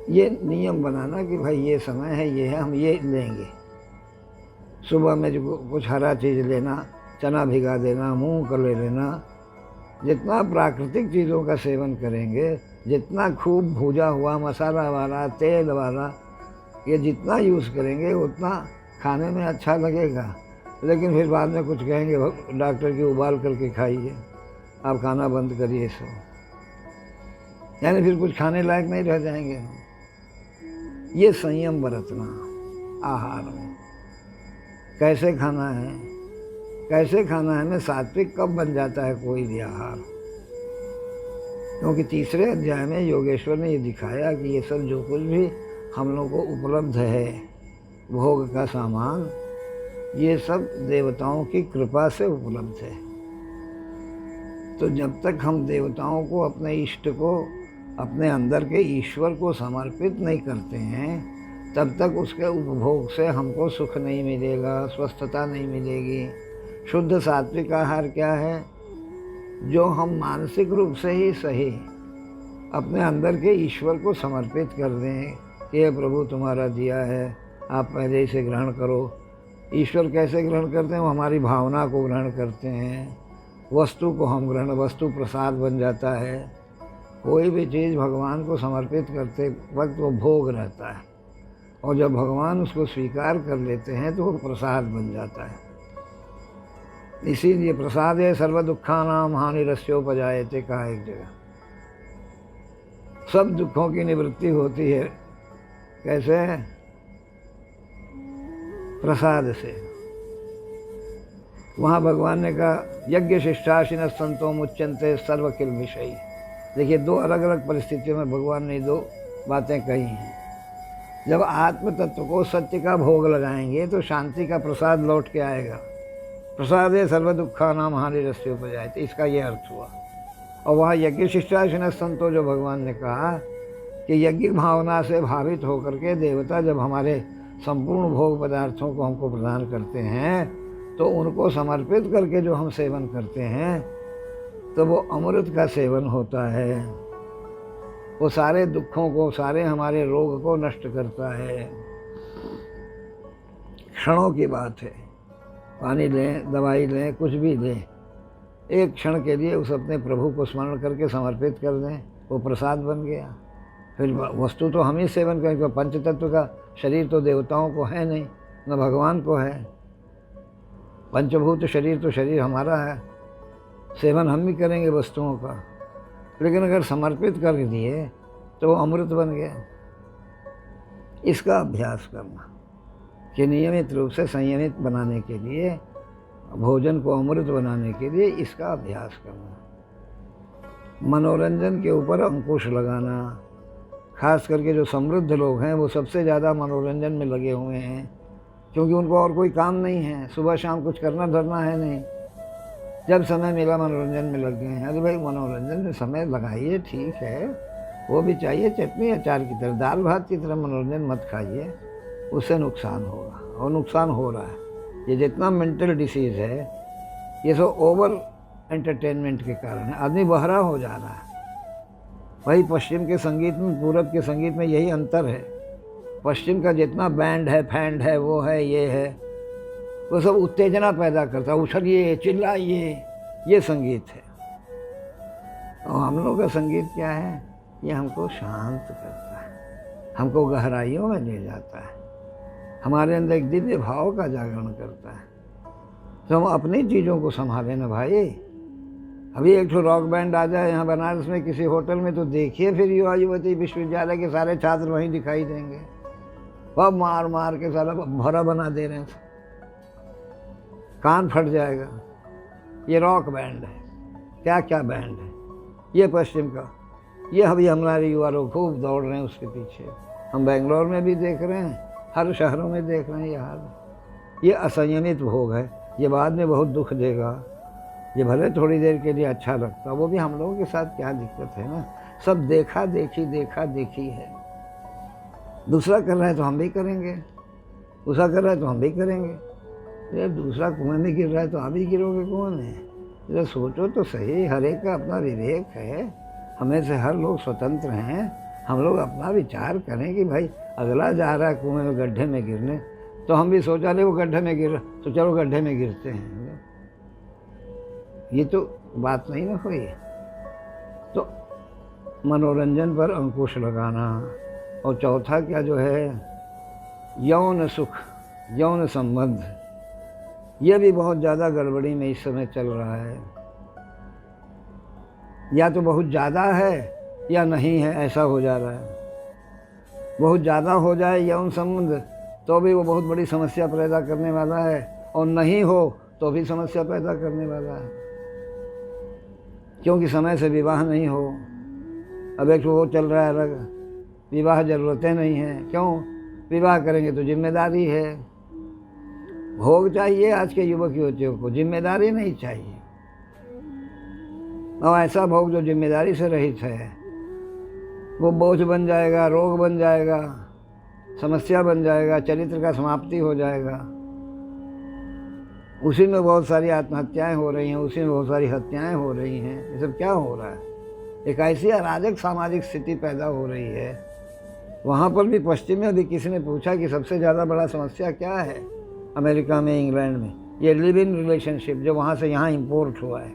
ये नियम बनाना कि भाई ये समय है, ये है, हम ये लेंगे। सुबह में जो कुछ हरा चीज़ लेना, चना भिगा देना, मूंग कर ले लेना। जितना प्राकृतिक चीज़ों का सेवन करेंगे, जितना खूब भुजा हुआ मसाला वाला तेल वाला ये जितना यूज़ करेंगे उतना खाने में अच्छा लगेगा। लेकिन फिर बाद में कुछ कहेंगे डॉक्टर की उबाल करके खाइए, आप खाना बंद करिए सब, यानी फिर कुछ खाने लायक नहीं रह जाएंगे। ये संयम बरतना आहार में, कैसे खाना है, कैसे खाना है में सात्विक कब बन जाता है कोई भी आहार। क्योंकि 3रे अध्याय में योगेश्वर ने ये दिखाया कि ये सब जो कुछ भी हम लोग को उपलब्ध है भोग का सामान, ये सब देवताओं की कृपा से उपलब्ध है। तो जब तक हम देवताओं को, अपने इष्ट को, अपने अंदर के ईश्वर को समर्पित नहीं करते हैं, तब तक उसके उपभोग से हमको सुख नहीं मिलेगा, स्वस्थता नहीं मिलेगी। शुद्ध सात्विक आहार क्या है? जो हम मानसिक रूप से ही सही अपने अंदर के ईश्वर को समर्पित कर दें कि हे प्रभु तुम्हारा दिया है, आप पहले इसे ग्रहण करो। ईश्वर कैसे ग्रहण करते हैं? वो हमारी भावना को ग्रहण करते हैं, वस्तु को हम ग्रहण, वस्तु प्रसाद बन जाता है। कोई भी चीज़ भगवान को समर्पित करते वक्त वो भोग रहता है, और जब भगवान उसको स्वीकार कर लेते हैं तो वो प्रसाद बन जाता है। इसीलिए प्रसादे सर्व दुखानाम हानिरस्योपजायते कहा एक जगह। सब दुखों की निवृत्ति होती है कैसे? प्रसाद से। वहाँ भगवान ने कहा यज्ञ शिष्टाशिन संतो मुच्यंते सर्व किल विषयी। देखिए, दो अलग अलग परिस्थितियों में भगवान ने दो बातें कही हैं। जब आत्म तत्व को सत्य का भोग लगाएंगे तो शांति का प्रसाद लौट के आएगा। प्रसाद है सर्व दुखा नाम हानिरस्योपजायते, इसका ये अर्थ हुआ। और वहाँ यज्ञ शिष्टाशिन संतो जो भगवान ने कहा कि यज्ञ भावना से भावित होकर के देवता जब हमारे संपूर्ण भोग पदार्थों को हमको प्रदान करते हैं तो उनको समर्पित करके जो हम सेवन करते हैं तो वो अमृत का सेवन होता है। वो सारे दुखों को, सारे हमारे रोग को नष्ट करता है। क्षणों की बात है, पानी लें, दवाई लें, कुछ भी लें, एक क्षण के लिए उस अपने प्रभु को स्मरण करके समर्पित कर दें, वो प्रसाद बन गया। फिर वस्तु तो हम ही सेवन करें, क्योंकि पंच तत्व का शरीर तो देवताओं को है नहीं, न भगवान को है। पंचभूत शरीर तो शरीर हमारा है, सेवन हम ही करेंगे वस्तुओं का। लेकिन अगर समर्पित कर दिए तो वो अमृत बन गया। इसका अभ्यास करना कि नियमित रूप से संयमित बनाने के लिए, भोजन को अमृत बनाने के लिए इसका अभ्यास करना। मनोरंजन के ऊपर अंकुश लगाना। खास करके जो समृद्ध लोग हैं वो सबसे ज़्यादा मनोरंजन में लगे हुए हैं, क्योंकि उनको और कोई काम नहीं है, सुबह शाम कुछ करना धरना है नहीं। जब समय मिला मनोरंजन में लग गए हैं। अरे भाई, मनोरंजन में समय लगाइए, ठीक है, वो भी चाहिए चटनी अचार की तरह, दाल भात की तरह मनोरंजन मत खाइए, उससे नुकसान होगा। और नुकसान हो रहा है। ये जितना मेंटल डिसीज़ है ये सब ओवर एंटरटेनमेंट के कारण है। आदमी बहरा हो जा रहा है। वही पश्चिम के संगीत में, पूरब के संगीत में यही अंतर है। पश्चिम का जितना बैंड है, फैंड है, वो है, ये है, वो सब उत्तेजना पैदा करता है, उछलिए, चिल्लाइए, ये संगीत है। और हम लोग का संगीत क्या है? ये हमको शांत करता है, हमको गहराइयों में ले जाता है, हमारे अंदर एक दिव्य भाव का जागरण करता है। तो हम अपनी चीज़ों को संभालें ना भाई। अभी एक तो रॉक बैंड आ जाए यहाँ बनारस में किसी होटल में तो देखिए, फिर युवा युवती विश्वविद्यालय के सारे छात्र वहीं दिखाई देंगे। वह मार मार के सारा भरा बना दे रहे हैं, कान फट जाएगा। ये रॉक बैंड है, क्या क्या बैंड है ये पश्चिम का। ये अभी हमारे युवा लोग खूब दौड़ रहे हैं उसके पीछे। हम बेंगलोर में भी देख रहे हैं, हर शहरों में देख रहे हैं ये हाल। ये असंयमित भोग है, ये बाद में बहुत दुख देगा। ये भले थोड़ी देर के लिए अच्छा लगता, वो भी हम लोगों के साथ क्या दिक्कत है ना। सब देखा देखी है। दूसरा कर रहा है तो हम भी करेंगे, दूसरा कर रहा है तो हम भी करेंगे। ये दूसरा कुएं में गिर रहा है तो आप ही गिरोगे कुएं में। जरा सोचो तो सही, हर एक का अपना विवेक है, हमें से हर लोग स्वतंत्र हैं। हम लोग अपना विचार करें कि भाई अगला जा रहा है कुएं में, गड्ढे में गिरने, तो हम भी सोचा ले वो गड्ढे में गिर, तो चलो गड्ढे में गिरते हैं। ये तो बात नहीं ना हुई। तो मनोरंजन पर अंकुश लगाना। और चौथा क्या जो है, यौन सुख, यौन संबंध, ये भी बहुत ज़्यादा गड़बड़ी में इस समय चल रहा है। या तो बहुत ज़्यादा है या नहीं है, ऐसा हो जा रहा है। बहुत ज़्यादा हो जाए यौन संबंध तो भी वो बहुत बड़ी समस्या पैदा करने वाला है, और नहीं हो तो भी समस्या पैदा करने वाला है, क्योंकि समय से विवाह नहीं हो। अब एक वो चल रहा है अलग, विवाह ज़रूरतें नहीं हैं। क्यों? विवाह करेंगे तो जिम्मेदारी है। भोग चाहिए आज के युवक युवतियों को, जिम्मेदारी नहीं चाहिए। और ऐसा भोग जो जिम्मेदारी से रहित है वो बोझ बन जाएगा, रोग बन जाएगा, समस्या बन जाएगा, चरित्र का समाप्ति हो जाएगा। उसी में बहुत सारी आत्महत्याएं हो रही हैं, उसी में बहुत सारी हत्याएं हो रही हैं। ये सब क्या हो रहा है? एक ऐसी अराजक सामाजिक स्थिति पैदा हो रही है। वहाँ पर भी पश्चिम में अभी किसी ने पूछा कि सबसे ज़्यादा बड़ा समस्या क्या है अमेरिका में, इंग्लैंड में? ये लिव इन रिलेशनशिप जो वहाँ से यहाँ इम्पोर्ट हुआ है।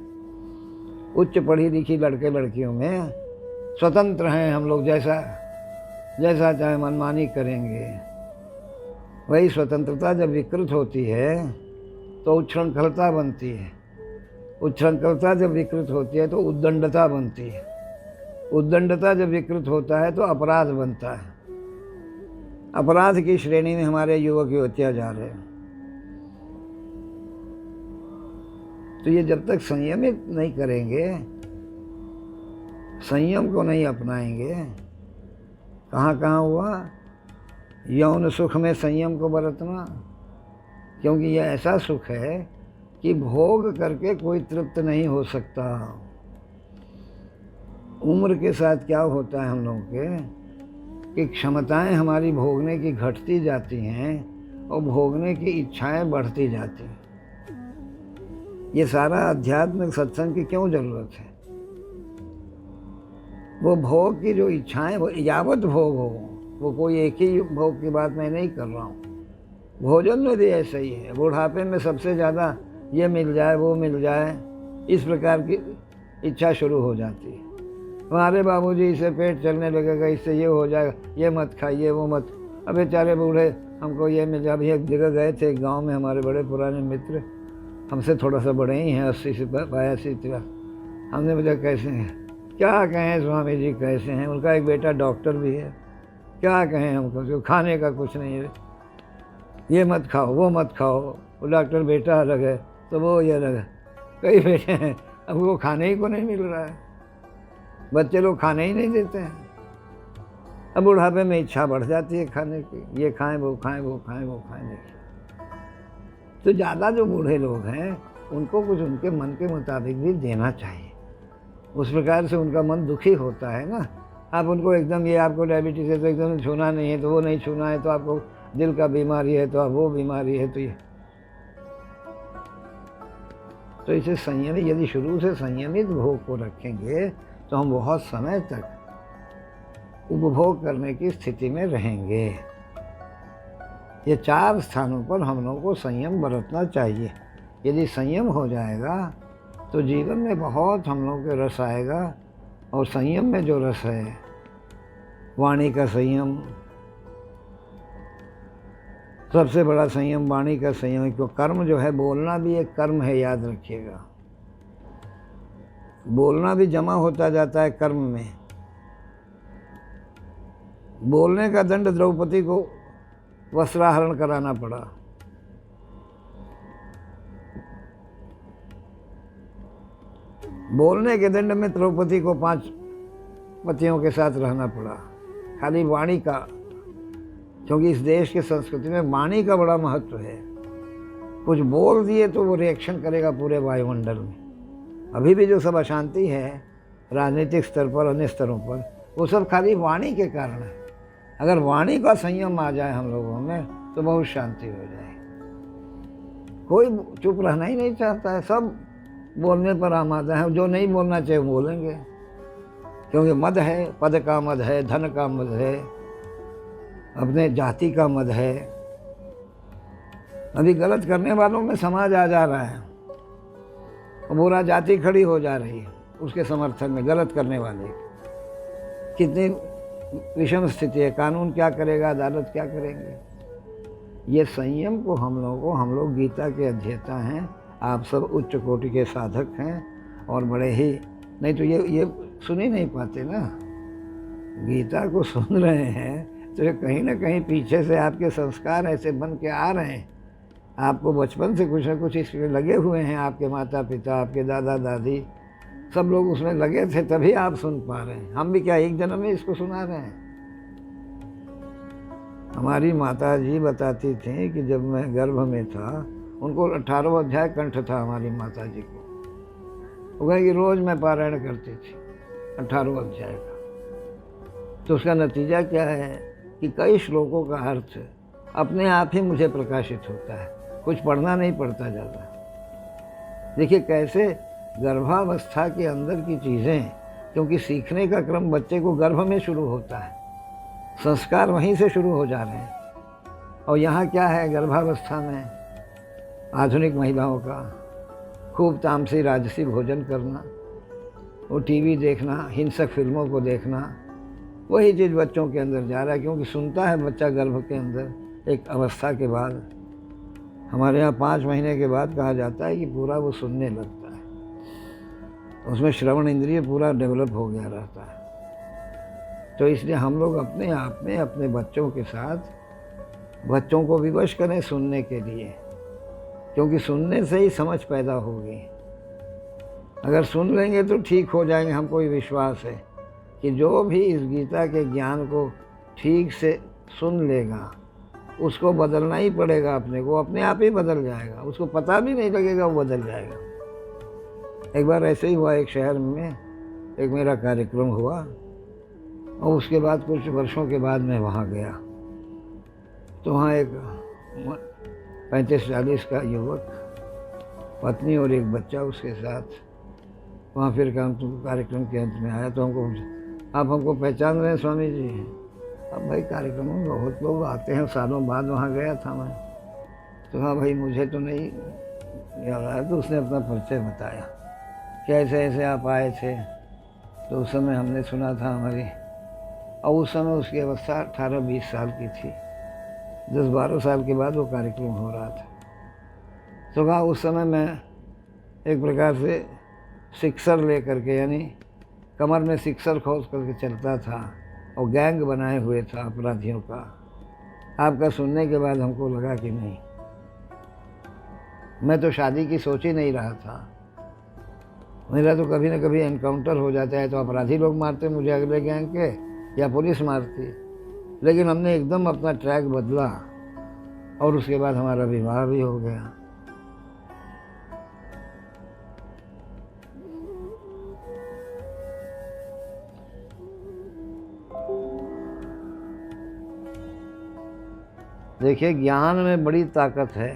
उच्च पढ़ी लिखी लड़के लड़कियों में स्वतंत्र हैं हम लोग, जैसा चाहे मनमानी करेंगे। वही स्वतंत्रता जब विकृत होती है तो उच्छृंखलता बनती है। उच्छृंखलता जब विकृत होती है तो उद्दंडता बनती है। उद्दंडता जब विकृत होता है तो अपराध बनता है। अपराध की श्रेणी में हमारे युवक युवतियाँ जा रहे हैं। तो ये जब तक संयमित नहीं करेंगे, संयम को नहीं अपनाएंगे, कहाँ कहाँ हुआ यौन सुख में संयम को बरतना, क्योंकि यह ऐसा सुख है कि भोग करके कोई तृप्त नहीं हो सकता। उम्र के साथ क्या होता है हम लोगों के कि क्षमताएं हमारी भोगने की घटती जाती हैं और भोगने की इच्छाएं बढ़ती जाती हैं। ये सारा आध्यात्मिक सत्संग की क्यों जरूरत है? वो भोग की जो इच्छाएं, वो यावत भोग हो, वो कोई एक ही भोग की बात मैं नहीं कर रहा हूँ। भोजन में भी ऐसा ही है। बुढ़ापे में सबसे ज़्यादा ये मिल जाए, वो मिल जाए, इस प्रकार की इच्छा शुरू हो जाती है। हमारे बाबूजी इसे पेट चलने लगेगा, इससे ये हो जाएगा, ये मत खाइए, वो मत। अब बेचारे बूढ़े हमको ये मिल जाए। अभी एक जगह गए थे, एक गाँव में, हमारे बड़े पुराने मित्र, हमसे थोड़ा सा बड़े ही हैं, 80 से 82 तरह। हमने पूछा कैसे हैं? क्या कहें स्वामी जी कैसे हैं? उनका एक बेटा डॉक्टर भी है। क्या कहें हमको, खाने का कुछ नहीं है, ये मत खाओ, वो मत खाओ। वो डॉक्टर बेटा अलग है तो वो ये अलग है, कई बेटे हैं। अब वो खाने ही को नहीं मिल रहा है, बच्चे लोग खाने ही नहीं देते हैं। अब बुढ़ापे में इच्छा बढ़ जाती है खाने की, ये खाएं, वो खाएं, वो खाएं, वो खाएं। देखिए, तो ज़्यादा जो बूढ़े लोग हैं उनको कुछ उनके मन के मुताबिक भी देना चाहिए। उस प्रकार से उनका मन दुखी होता है ना। आप उनको एकदम, ये आपको डायबिटीज़ है तो एकदम छूना नहीं है, तो वो नहीं छूना है, तो आपको दिल का बीमारी है, तो आप वो बीमारी है, तो ये। तो इसे संयम, यदि शुरू से संयमित भोग को रखेंगे तो हम बहुत समय तक उपभोग करने की स्थिति में रहेंगे। ये 4 स्थानों पर हम लोगों को संयम बरतना चाहिए। यदि संयम हो जाएगा तो जीवन में बहुत हम लोगों के रस आएगा। और संयम में जो रस है, वाणी का संयम, सबसे बड़ा संयम वाणी का संयम है। क्योंकि कर्म जो है, बोलना भी एक कर्म है, याद रखिएगा। बोलना भी जमा होता जाता है कर्म में। बोलने का दंड द्रौपदी को वस्त्राहरण कराना पड़ा। बोलने के दंड में द्रौपदी को 5 पतियों के साथ रहना पड़ा, खाली वाणी का। क्योंकि इस देश की संस्कृति में वाणी का बड़ा महत्व है। कुछ बोल दिए तो वो रिएक्शन करेगा पूरे वायुमंडल में। अभी भी जो सब अशांति है राजनीतिक स्तर पर, अन्य स्तरों पर, वो सब खाली वाणी के कारण है। अगर वाणी का संयम आ जाए हम लोगों में तो बहुत शांति हो जाए। कोई चुप रहना ही नहीं चाहता है, सब बोलने पर आमादा है। जो नहीं बोलना चाहिए बोलेंगे, क्योंकि मद है, पद का मद है, धन का मद है, अपने जाति का मद है। अभी गलत करने वालों में समाज आ जा रहा है, बुरा जाति खड़ी हो जा रही है उसके समर्थन में, गलत करने वाले। कितनी विषम स्थिति है। कानून क्या करेगा, अदालत क्या करेंगे? ये संयम को हम लोग गीता के अध्येता हैं। आप सब उच्च कोटि के साधक हैं और बड़े ही, नहीं तो ये सुन ही नहीं पाते ना। गीता को सुन रहे हैं तो ये कहीं ना कहीं पीछे से आपके संस्कार ऐसे बन के आ रहे हैं। आपको बचपन से कुछ ना कुछ इसमें लगे हुए हैं। आपके माता पिता, आपके दादा दादी, सब लोग उसमें लगे थे, तभी आप सुन पा रहे हैं। हम भी क्या एक जन्म में इसको सुना रहे हैं? हमारी माता जी बताती थी कि जब मैं गर्भ में था, उनको 18वां अध्याय कंठ था हमारी माता जी को। वो कहे कि रोज़ मैं पारायण करती थी 18वां अध्याय का। तो उसका नतीजा क्या है कि कई श्लोकों का अर्थ अपने आप ही मुझे प्रकाशित होता है, कुछ पढ़ना नहीं पड़ता ज़्यादा। देखिए कैसे गर्भावस्था के अंदर की चीज़ें, क्योंकि सीखने का क्रम बच्चे को गर्भ में शुरू होता है, संस्कार वहीं से शुरू हो जा रहे हैं। और यहाँ क्या है, गर्भावस्था में आधुनिक महिलाओं का खूब तामसी राजसी भोजन करना, वो टीवी देखना, हिंसक फिल्मों को देखना, वही चीज़ बच्चों के अंदर जा रहा है। क्योंकि सुनता है बच्चा गर्भ के अंदर एक अवस्था के बाद, हमारे यहाँ 5 महीने के बाद कहा जाता है कि पूरा वो सुनने लगता है, उसमें श्रवण इंद्रिय पूरा डेवलप हो गया रहता है। तो इसलिए हम लोग अपने आप में अपने बच्चों के साथ बच्चों को विवश करें सुनने के लिए, क्योंकि सुनने से ही समझ पैदा होगी। अगर सुन लेंगे तो ठीक हो जाएंगे। हमको ये विश्वास है कि जो भी इस गीता के ज्ञान को ठीक से सुन लेगा उसको बदलना ही पड़ेगा अपने को, अपने आप ही बदल जाएगा, उसको पता भी नहीं लगेगा, वो बदल जाएगा। एक बार ऐसे ही हुआ, एक शहर में एक मेरा कार्यक्रम हुआ और उसके बाद कुछ वर्षों के बाद मैं वहाँ गया तो वहाँ एक 35-40 का युवक, पत्नी और एक बच्चा उसके साथ वहाँ फिर कार्यक्रम के अंत में आया तो हमको, आप हमको पहचान रहे हैं स्वामी जी? अब भाई कार्यक्रमों में बहुत लोग आते हैं, सालों बाद वहाँ गया था मैं। तो हाँ भाई मुझे तो नहीं याद आया। तो उसने अपना परिचय बताया कि ऐसे ऐसे आप आए थे। तो उस समय हमने सुना था हमारी, और उस समय उसकी अवस्था 18-20 साल की थी। 10-12 साल के बाद वो कार्यक्रम हो रहा था। तो कहा उस समय मैं एक प्रकार से सिक्सर ले करके, यानी कमर में सिक्सर खोस करके चलता था और गैंग बनाए हुए था अपराधियों का। आपका सुनने के बाद हमको लगा कि नहीं, मैं तो शादी की सोच ही नहीं रहा था। मेरा तो कभी न कभी एनकाउंटर हो जाता है, तो अपराधी लोग मारते मुझे अगले गैंग के या पुलिस मारती। लेकिन हमने एकदम अपना ट्रैक बदला और उसके बाद हमारा विवाह भी हो गया। देखिए, ज्ञान में बड़ी ताकत है।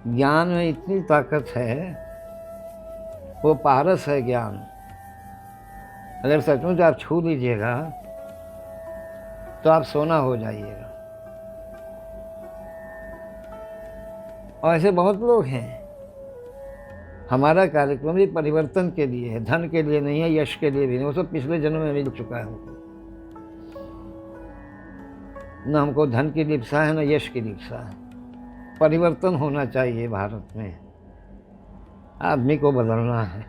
ज्ञान में इतनी ताकत है, वो पारस है ज्ञान। अगर सचमुच आप छू लीजिएगा तो आप सोना हो जाइएगा। और ऐसे बहुत लोग हैं। हमारा कार्यक्रम भी परिवर्तन के लिए है, धन के लिए नहीं है, यश के लिए भी नहीं। वो सब पिछले जन्म में मिल चुका है हमको। न हमको धन की लिप्सा है, न यश की लिप्सा है। परिवर्तन होना चाहिए भारत में, आदमी को बदलना है।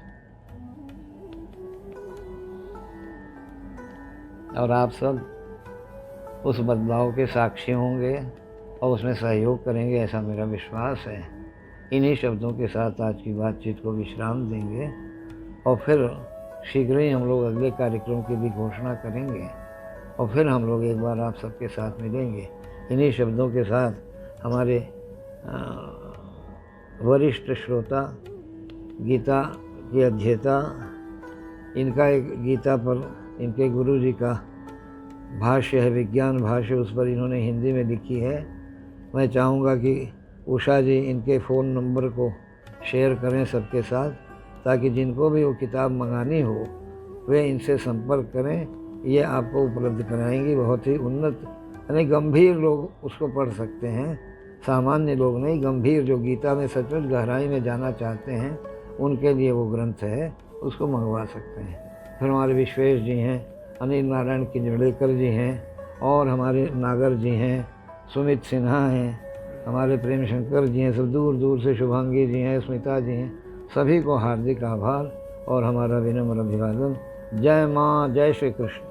और आप सब उस बदलाव के साक्षी होंगे और उसमें सहयोग करेंगे, ऐसा मेरा विश्वास है। इन्हीं शब्दों के साथ आज की बातचीत को विश्राम देंगे और फिर शीघ्र ही हम लोग अगले कार्यक्रम की भी घोषणा करेंगे और फिर हम लोग एक बार आप सबके साथ मिलेंगे। इन्हीं शब्दों के साथ हमारे वरिष्ठ श्रोता, गीता के अध्येता, इनका एक गीता पर इनके गुरु जी का भाष्य है, विज्ञान भाष्य, उस पर इन्होंने हिंदी में लिखी है। मैं चाहूँगा कि उषा जी इनके फ़ोन नंबर को शेयर करें सबके साथ, ताकि जिनको भी वो किताब मंगानी हो वे इनसे संपर्क करें। ये आपको उपलब्ध कराएंगी। बहुत ही उन्नत, यानी गंभीर लोग उसको पढ़ सकते हैं, सामान्य लोग नहीं। गंभीर, जो गीता में सचमुच गहराई में जाना चाहते हैं, उनके लिए वो ग्रंथ है, उसको मंगवा सकते हैं। फिर हमारे विश्वेश जी हैं, अनिल नारायण किंजड़ेकर जी हैं, और हमारे नागर जी हैं, सुमित सिन्हा हैं, हमारे प्रेम शंकर जी हैं, सब दूर दूर से, शुभांगी जी हैं, स्मिता जी हैं। सभी को हार्दिक आभार और हमारा विनम्र अभिवादन। जय माँ, जय श्री कृष्ण।